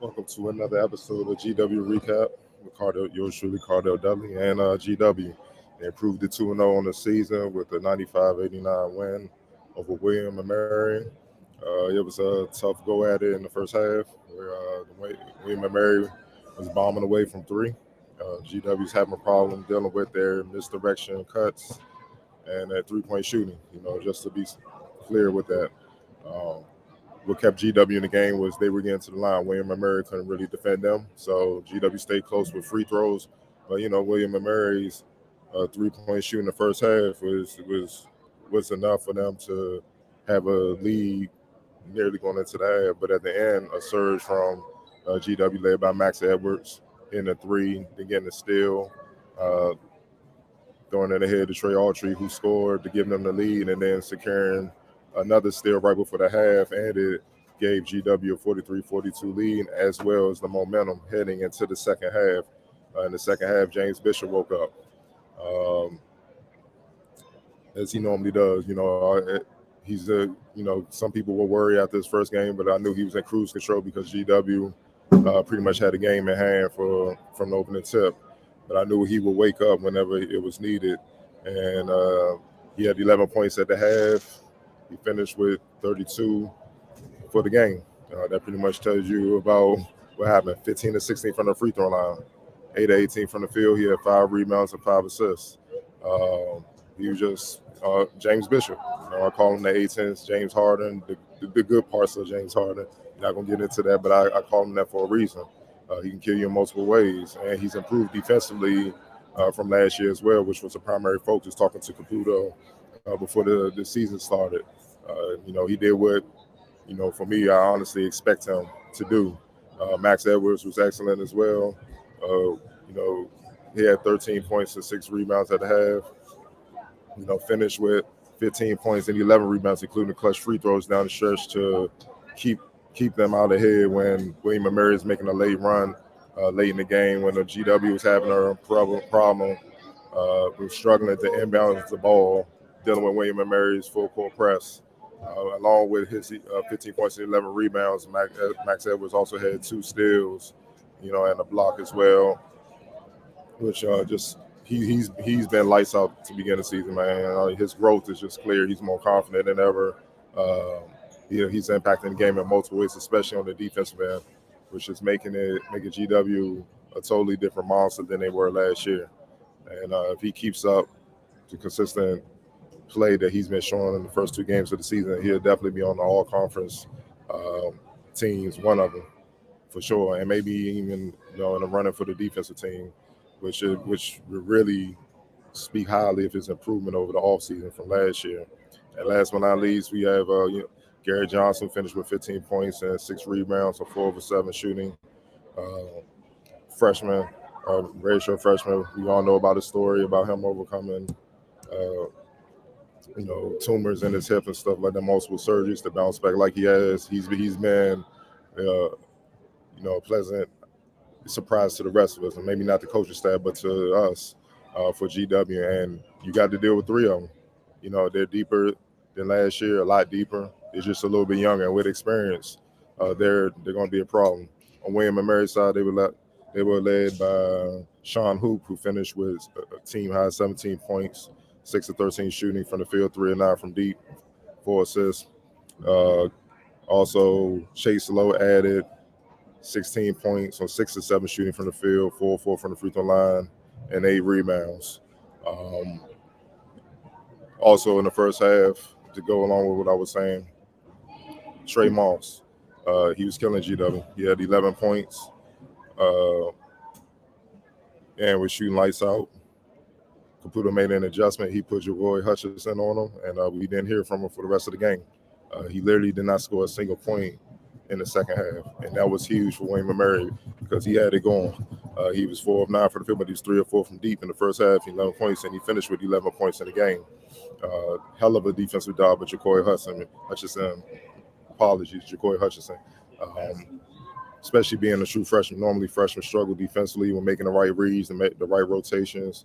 Welcome to another episode of GW Recap with Cardell, yours truly, Cardell Dudley, and GW. They improved to 2-0 on the season with a 95-89 win over William and Mary. It was a tough go at it in the first half where William and Mary was bombing away from three. GW's having a problem dealing with their misdirection cuts and that three-point shooting, just to be clear with that. Um, what kept GW in the game was they were getting to the line. William and Murray couldn't really defend them, so GW stayed close with free throws. But William and Murray's three-point shooting in the first half was enough for them to have a lead nearly going into the half. But at the end, a surge from GW led by Max Edwards in a three, then getting a steal, uh, throwing it ahead to Trey Autry, who scored to give them the lead, and then securing another steal right before the half, and it gave GW a 43-42 lead, as well as the momentum heading into the second half. In the second half, James Bishop woke up, um, as he normally does. Some people were worried after his first game, but I knew he was in cruise control because GW pretty much had a game in hand from the opening tip. But I knew he would wake up whenever it was needed, and he had 11 points at the half. He finished with 32 for the game. That pretty much tells you about what happened. 15 to 16 from the free throw line, 8 to 18 from the field. He had 5 rebounds and 5 assists. He was just James Bishop. I call him the A-10s, James Harden, the good parts of James Harden. Not going to get into that, but I call him that for a reason. He can kill you in multiple ways, and he's improved defensively from last year as well, which was a primary focus, talking to Caputo before the season started. He did what, for me, I honestly expect him to do. Max Edwards was excellent as well. He had 13 points and 6 rebounds at the half. Finished with 15 points and 11 rebounds, including clutch free throws down the stretch to keep them out ahead when William and Mary is making a late run late in the game when the GW was having a problem. We were struggling to inbound the ball, dealing with William and Mary's full court press. Along with his 15 points and 11 rebounds, Max Edwards also had 2 steals, and a block as well, which he's been lights out to begin the season, man. His growth is just clear. He's more confident than ever. He's impacting the game in multiple ways, especially on the defensive end, which is making GW a totally different monster than they were last year. And if he keeps up the consistent play that he's been showing in the first 2 games of the season, he'll definitely be on the all-conference teams, one of them for sure, and maybe even in the running for the defensive team, which would really speak highly of his improvement over the offseason from last year. And last but not least, we have Garrett Johnson finished with 15 points and 6 rebounds, so 4 of 7 shooting. Freshman, ratio freshman. We all know about the story about him overcoming tumors in his hip and stuff like that, multiple surgeries to bounce back like he has. He's been, a pleasant surprise to the rest of us, and maybe not the coaching staff, but to us for GW. And you got to deal with 3 of them. They're deeper than last year, a lot deeper. They're just a little bit younger, and with experience, they're going to be a problem. On William and Mary's side, they were led by Sean Houpt, who finished with a team high 17 points. 6 of 13 shooting from the field, 3 of 9 from deep, 4 assists. Also, Chase Lowe added 16 points on 6 of 7 shooting from the field, 4 of 4 from the free throw line, and 8 rebounds. Also, in the first half, to go along with what I was saying, Trey Moss, he was killing GW. He had 11 points and was shooting lights out. Caputo made an adjustment. He put Jacoy Hutchinson on him, and we didn't hear from him for the rest of the game. He literally did not score a single point in the second half, and that was huge for William and Mary because he had it going. He was 4 of 9 for the field, but he was 3 of 4 from deep in the first half, 11 points, and he finished with 11 points in the game. Hell of a defensive job by Jacoy Hutchinson. Apologies, Jacoy Hutchinson. Especially being a true freshman. Normally, freshmen struggle defensively when making the right reads and make the right rotations.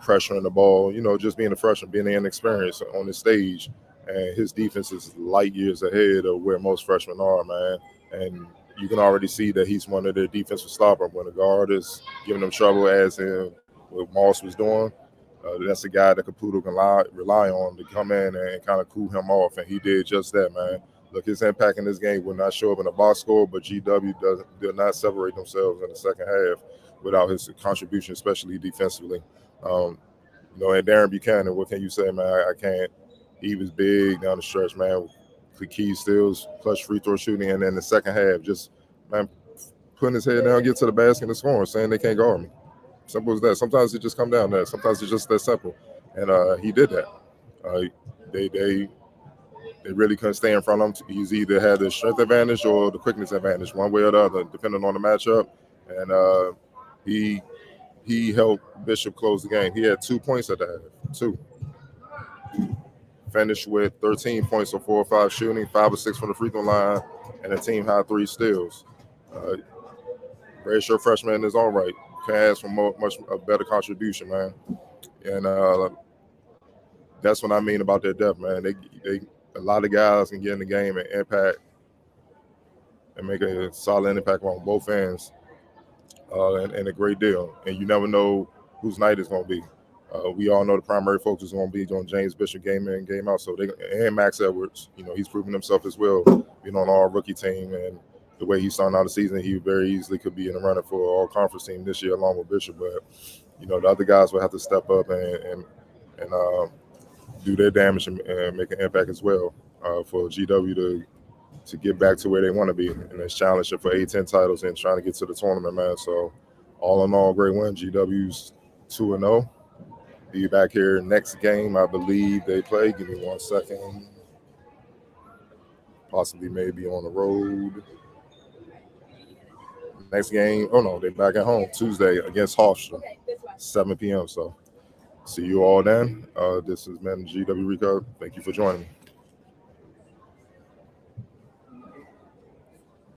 Pressuring the ball, just being a freshman, being inexperienced on the stage. And his defense is light years ahead of where most freshmen are, man. and you can already see that he's one of their defensive stoppers. When the guard is giving them trouble, as in what Moss was doing, that's a guy that Caputo can rely on to come in and kind of cool him off, and he did just that, man. Look, his impact in this game will not show up in the box score, but GW did not separate themselves in the second half without his contribution, especially defensively. And Darren Buchanan, what can you say, man? I can't. He was big down the stretch, man. The key steals, clutch free throw shooting, and then the second half, just, man, putting his head down, get to the basket and scoring, saying they can't guard me. Simple as that. Sometimes it just come down to that. Sometimes it's just that simple. And he did that. They really couldn't stay in front of him. He's either had the strength advantage or the quickness advantage, one way or the other, depending on the matchup. And he helped Bishop close the game. He had 2 points at the half. 2. Finished with 13 points on 4 or 5 shooting, 5 or 6 from the free throw line, and a team high 3 steals. Very sure freshman in his own right. Can't ask for much a better contribution, man. And that's what I mean about their depth, man. They a lot of guys can get in the game and impact and make a solid impact on both ends, and a great deal. And you never know whose night it's going to be. We all know the primary focus is going to be on James Bishop game in, game out. So and Max Edwards, he's proven himself as well, on our rookie team. And the way he's starting out the season, he very easily could be in the running for an all-conference team this year along with Bishop. But, the other guys will have to step up and do their damage and make an impact as well for GW to get back to where they want to be. And it's challenging for A-10 titles and trying to get to the tournament, man. So all in all, great win. GW's 2-0. Be back here next game. I believe they play. Give me 1 second. Possibly maybe on the road. Next game. Oh, no, they're back at home Tuesday against Hofstra, 7 p.m. So see you all then. This is Man GW Rico. Thank you for joining me.